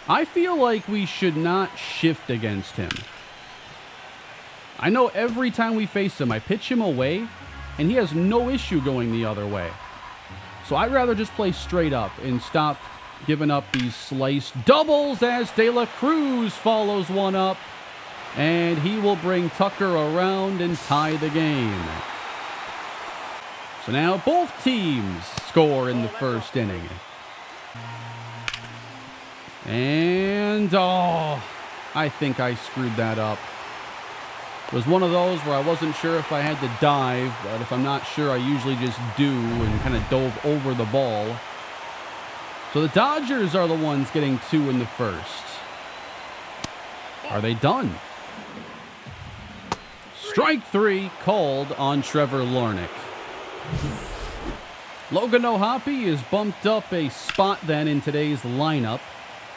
I feel like we should not shift against him. I know every time we face him, I pitch him away, and he has no issue going the other way. So I'd rather just play straight up and stop giving up these sliced doubles as De La Cruz follows one up, and he will bring Tucker around and tie the game. So now both teams score in the first inning. And, I think I screwed that up. It was one of those where I wasn't sure if I had to dive, but if I'm not sure, I usually just do and kind of dove over the ball. So the Dodgers are the ones getting 2 in the first. Are they done? Strike 3 called on Trevor Larnach. Logan O'Hoppe is bumped up a spot then in today's lineup,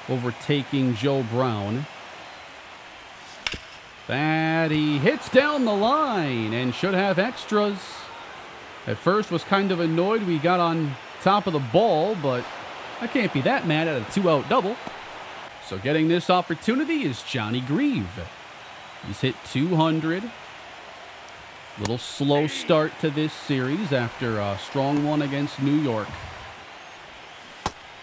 overtaking Joe Brown. That he hits down the line and should have extras. At first was kind of annoyed we got on top of the ball, but I can't be that mad at a 2-out double. So getting this opportunity is Johnny Grieve. He's hit 200. Little slow start to this series after a strong one against New York.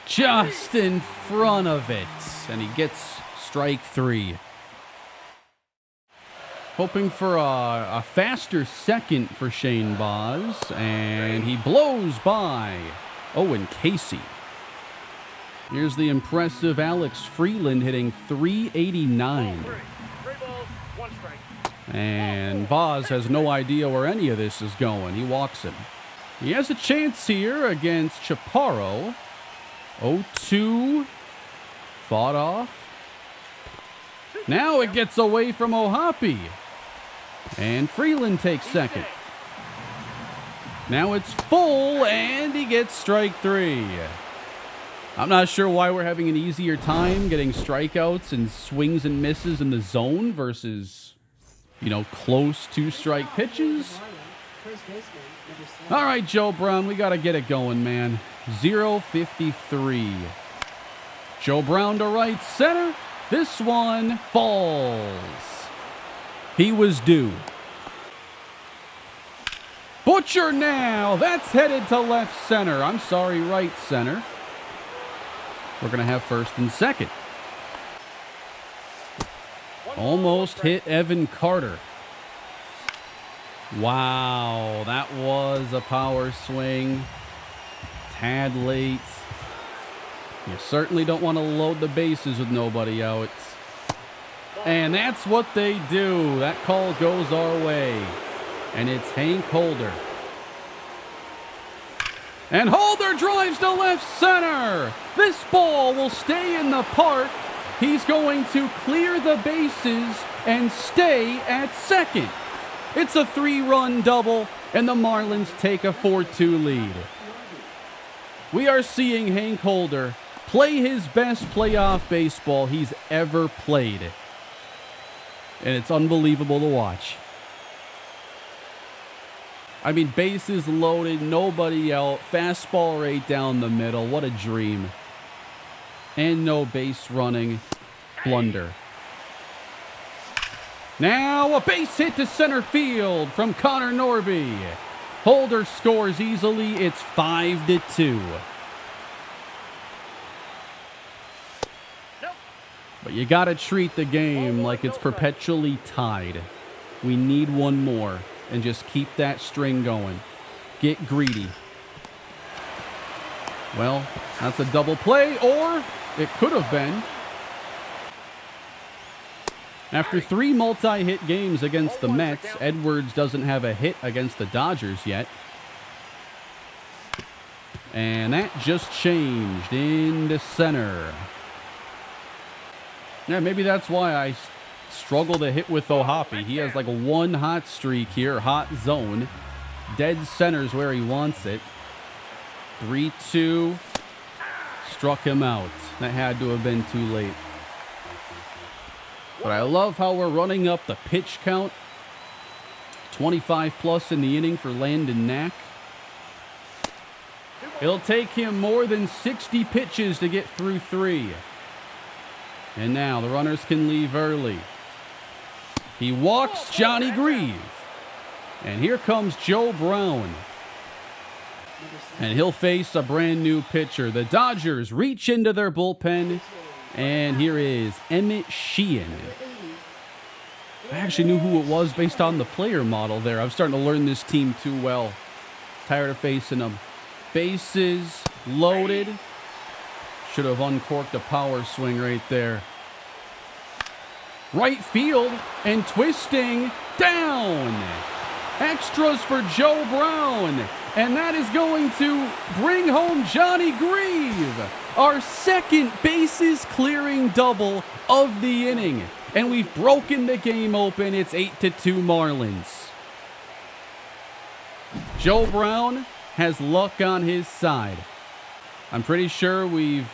Just in front of it, and he gets strike 3. Hoping for a faster second for Shane Baz, and he blows by Owen Casey. Here's the impressive Alex Freeland hitting 389. And Baz has no idea where any of this is going. He walks him. He has a chance here against Chaparro. 0-2. Fought off. Now it gets away from O'Hoppe. And Freeland takes second. Now it's full, and he gets strike 3. I'm not sure why we're having an easier time getting strikeouts and swings and misses in the zone versus, close to strike pitches. All right, Joe Brown, we got to get it going, man. 0-53. Joe Brown to right center. This one falls. He was due. Butcher now. That's headed to left center. I'm sorry, right center. We're going to have first and second. Almost hit Evan Carter. Wow, that was a power swing. Tad late. You certainly don't want to load the bases with nobody out. And that's what they do. That call goes our way. And it's Hank Holder. And Holder drives to left center. This ball will stay in the park. He's going to clear the bases and stay at second. It's a 3-run double, and the Marlins take a 4-2 lead. We are seeing Hank Holder play his best playoff baseball he's ever played. And it's unbelievable to watch. I mean, bases loaded, nobody out, fastball right down the middle. What a dream. And no base running. Blunder. Now a base hit to center field from Connor Norby. Holder scores easily. It's 5-2. But you got to treat the game like it's perpetually tied. We need one more and just keep that string going. Get greedy. Well, that's a double play, or it could have been. After 3 multi-hit games against the Mets, Edwards doesn't have a hit against the Dodgers yet. And that just changed into center. Yeah, maybe that's why I struggle to hit with O'Hoppe. He has like one hot streak here, hot zone. Dead center's where he wants it. 3-2. Struck him out. That had to have been too late. But I love how we're running up the pitch count. 25 plus in the inning for Landon Knack. It'll take him more than 60 pitches to get through 3. And now the runners can leave early. He walks Johnny Grieve. And here comes Joe Brown. And he'll face a brand new pitcher. The Dodgers reach into their bullpen. And here is Emmett Sheehan. I actually knew who it was based on the player model there. I'm starting to learn this team too well. Tired of facing them. Bases loaded. Should have uncorked a power swing right there. Right field and twisting down. Extras for Joe Brown. And that is going to bring home Johnny Grieve. Our second bases clearing double of the inning. And we've broken the game open. It's 8-2 Marlins. Joe Brown has luck on his side. I'm pretty sure we've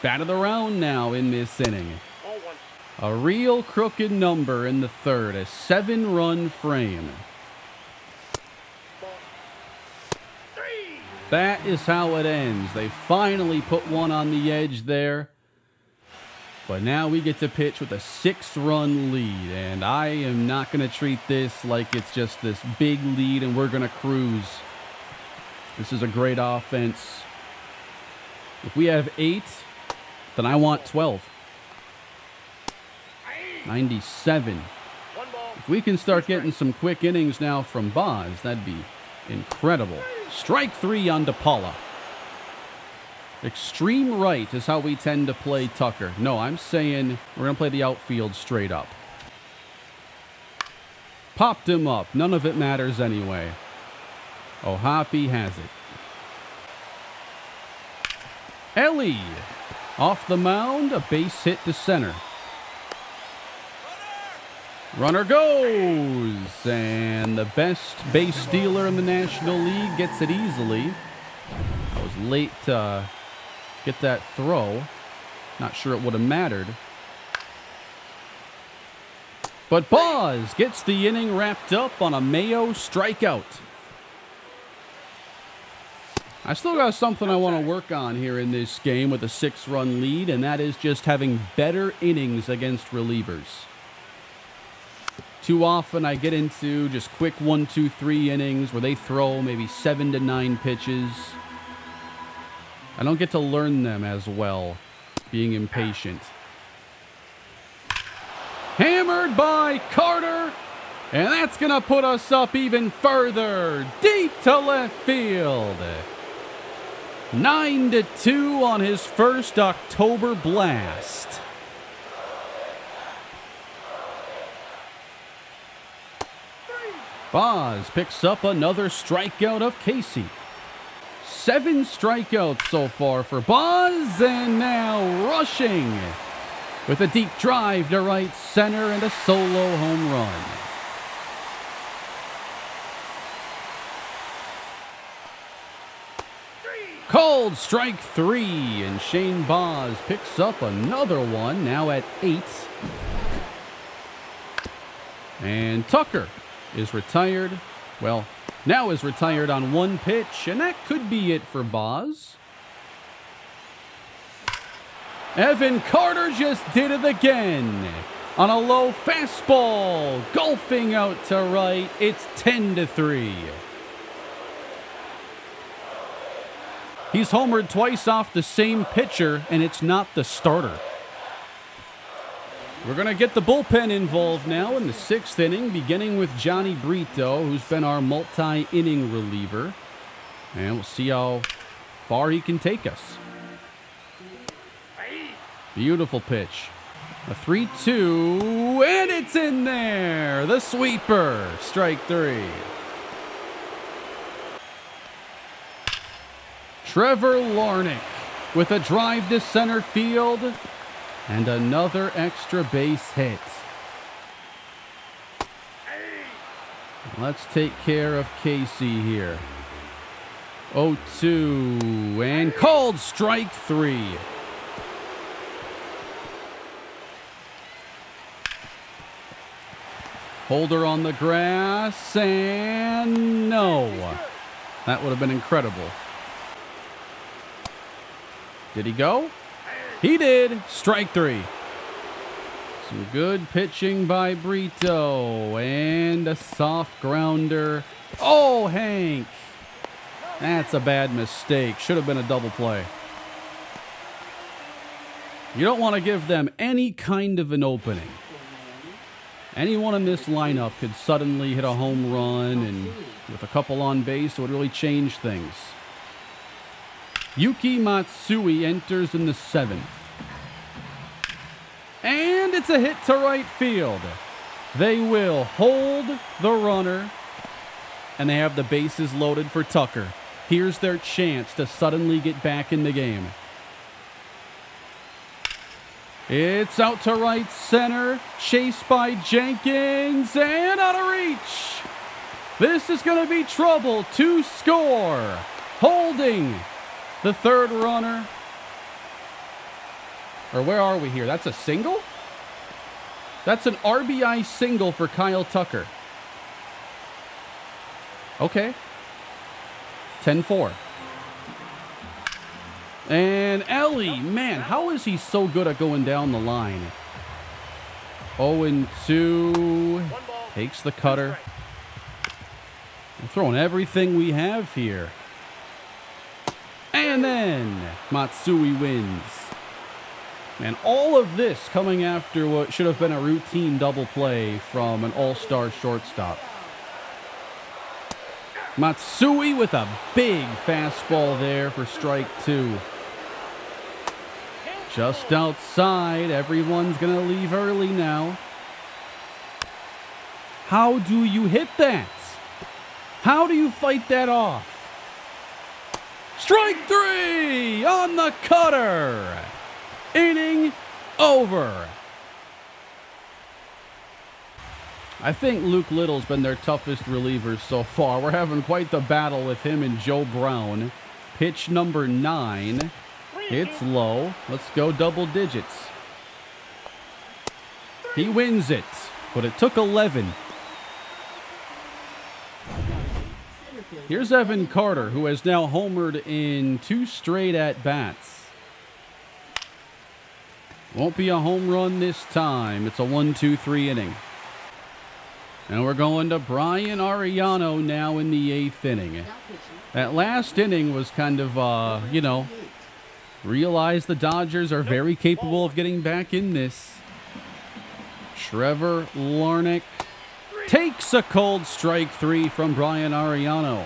batted around now in this inning. A real crooked number in the third. A 7-run frame. That is how it ends. They finally put one on the edge there. But now we get to pitch with a 6-run lead. And I am not going to treat this like it's just this big lead and we're going to cruise. This is a great offense. If we have 8, then I want 12. 97. If we can start getting some quick innings now from Boz, that'd be incredible. Strike 3 on DePaula. Extreme right is how we tend to play Tucker. No, I'm saying we're going to play the outfield straight up. Popped him up. None of it matters anyway. O'Hoppe has it. Ellie. Off the mound, a base hit to center. Runner goes, and the best base stealer in the National League gets it easily. I was late to get that throw. Not sure it would have mattered. But Boz gets the inning wrapped up on a Mayo strikeout. I still got something I want to work on here in this game with a 6-run lead, and that is just having better innings against relievers. Too often I get into just quick 1, 2, 3 innings where they throw maybe 7 to 9 pitches. I don't get to learn them as well, being impatient. Hammered by Carter, and that's going to put us up even further, deep to left field. 9-2 on his first October blast. Boz picks up another strikeout of Casey. 7 strikeouts so far for Boz, and now rushing with a deep drive to right center and a solo home run. Called strike 3, and Shane Baz picks up another one, now at 8. And Tucker is retired. Well, now is retired on 1 pitch, and that could be it for Baz. Evan Carter just did it again. On a low fastball, golfing out to right, it's 10-3. He's homered twice off the same pitcher, and it's not the starter. We're going to get the bullpen involved now in the 6th inning, beginning with Johnny Brito, who's been our multi-inning reliever. And we'll see how far he can take us. Beautiful pitch. A 3-2, and it's in there. The sweeper, strike 3. Trevor Larnach with a drive to center field and another extra base hit. Let's take care of Casey here. 0-2 and called strike 3. Holder on the grass, and no. That would have been incredible. Did he go? He did. Strike 3. Some good pitching by Brito, and a soft grounder. Oh, Hank. That's a bad mistake. Should have been a double play. You don't want to give them any kind of an opening. Anyone in this lineup could suddenly hit a home run, and with a couple on base, it would really change things. Yuki Matsui enters in the 7th. And it's a hit to right field. They will hold the runner, and they have the bases loaded for Tucker. Here's their chance to suddenly get back in the game. It's out to right center, chased by Jenkins, and out of reach. This is going to be trouble to score. Holding the 3rd runner. Or where are we here? That's a single? That's an RBI single for Kyle Tucker. Okay. 10-4. And Ellie, man, how is he so good at going down the line? 0-2. Takes the cutter. We're throwing everything we have here. And then Matsui wins. And all of this coming after what should have been a routine double play from an all-star shortstop. Matsui with a big fastball there for strike 2. Just outside. Everyone's going to leave early now. How do you hit that? How do you fight that off? Strike 3 on the cutter. Inning over. I think Luke Little's been their toughest relievers so far. We're having quite the battle with him and Joe Brown. Pitch number 9. It's low. Let's go double digits. He wins it, but it took 11. Here's Evan Carter, who has now homered in 2 straight at-bats. Won't be a home run this time. It's a 1-2-3 inning. And we're going to Brian Ariano now in the 8th inning. That last inning was kind of, realize the Dodgers are very capable of getting back in this. Trevor Larnach takes a cold strike 3 from Brian Ariano.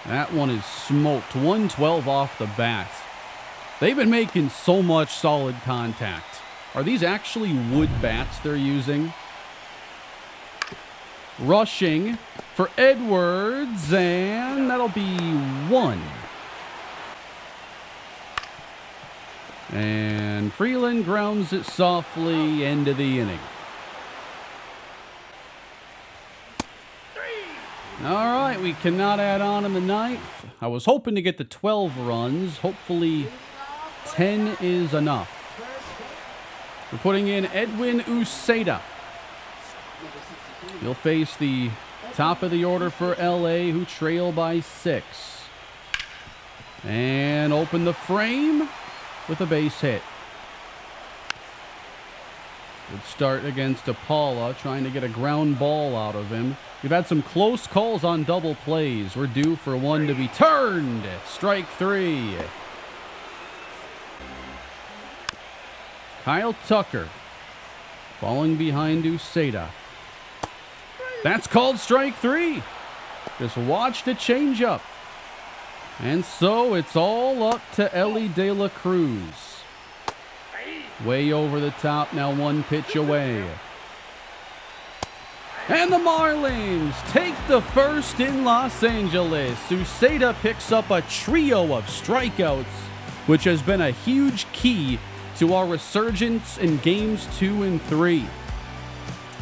That one is smoked. 112 off the bat. They've been making so much solid contact. Are these actually wood bats they're using? Rushing for Edwards, and that'll be 1. And Freeland grounds it softly, end of the inning. All right, we cannot add on in the ninth. I was hoping to get the 12 runs. Hopefully 10 is enough. We're putting in Edwin Uceda. He'll face the top of the order for LA, who trail by 6. And open the frame with a base hit. Good start against Apala, trying to get a ground ball out of him. We've had some close calls on double plays. We're due for one to be turned. Strike 3. Kyle Tucker falling behind Uceda. That's called strike 3. Just watch the changeup. And so it's all up to Ellie De La Cruz. Way over the top, now one pitch away. And the Marlins take the first in Los Angeles. Uceda picks up a trio of strikeouts, which has been a huge key to our resurgence in games 2 and 3.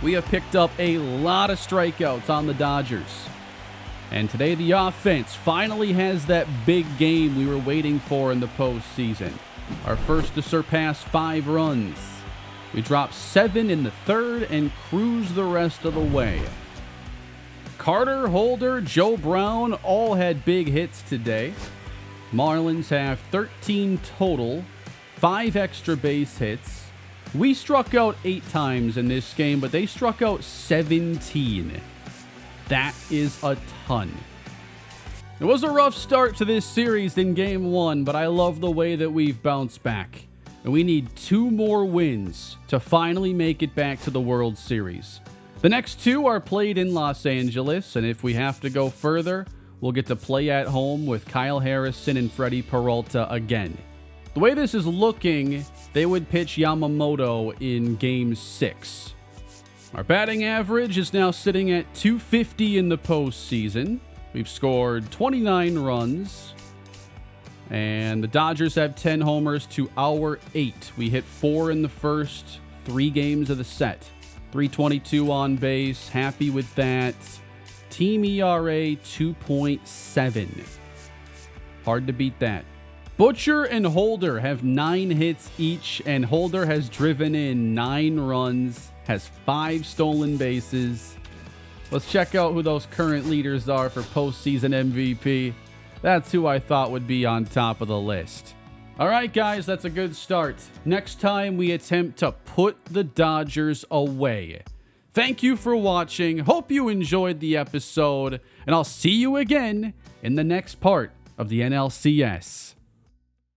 We have picked up a lot of strikeouts on the Dodgers. And today the offense finally has that big game we were waiting for in the postseason. Our first to surpass 5 runs. We dropped 7 in the third and cruised the rest of the way. Carter, Holder, Joe Brown all had big hits today. Marlins have 13 total, 5 extra base hits. We struck out 8 times in this game, but they struck out 17. That is a ton. It was a rough start to this series in Game 1, but I love the way that we've bounced back. And we need 2 more wins to finally make it back to the World Series. The next 2 are played in Los Angeles, and if we have to go further, we'll get to play at home with Kyle Harrison and Freddie Peralta again. The way this is looking, they would pitch Yamamoto in Game 6. Our batting average is now sitting at .250 in the postseason. We've scored 29 runs, and the Dodgers have 10 homers to our 8. We hit 4 in the first 3 games of the set. 322 on base, happy with that. Team ERA 2.7. Hard to beat that. Butcher and Holder have 9 hits each, and Holder has driven in 9 runs, has 5 stolen bases. Let's check out who those current leaders are for postseason MVP. That's who I thought would be on top of the list. All right, guys, that's a good start. Next time, we attempt to put the Dodgers away. Thank you for watching. Hope you enjoyed the episode, and I'll see you again in the next part of the NLCS.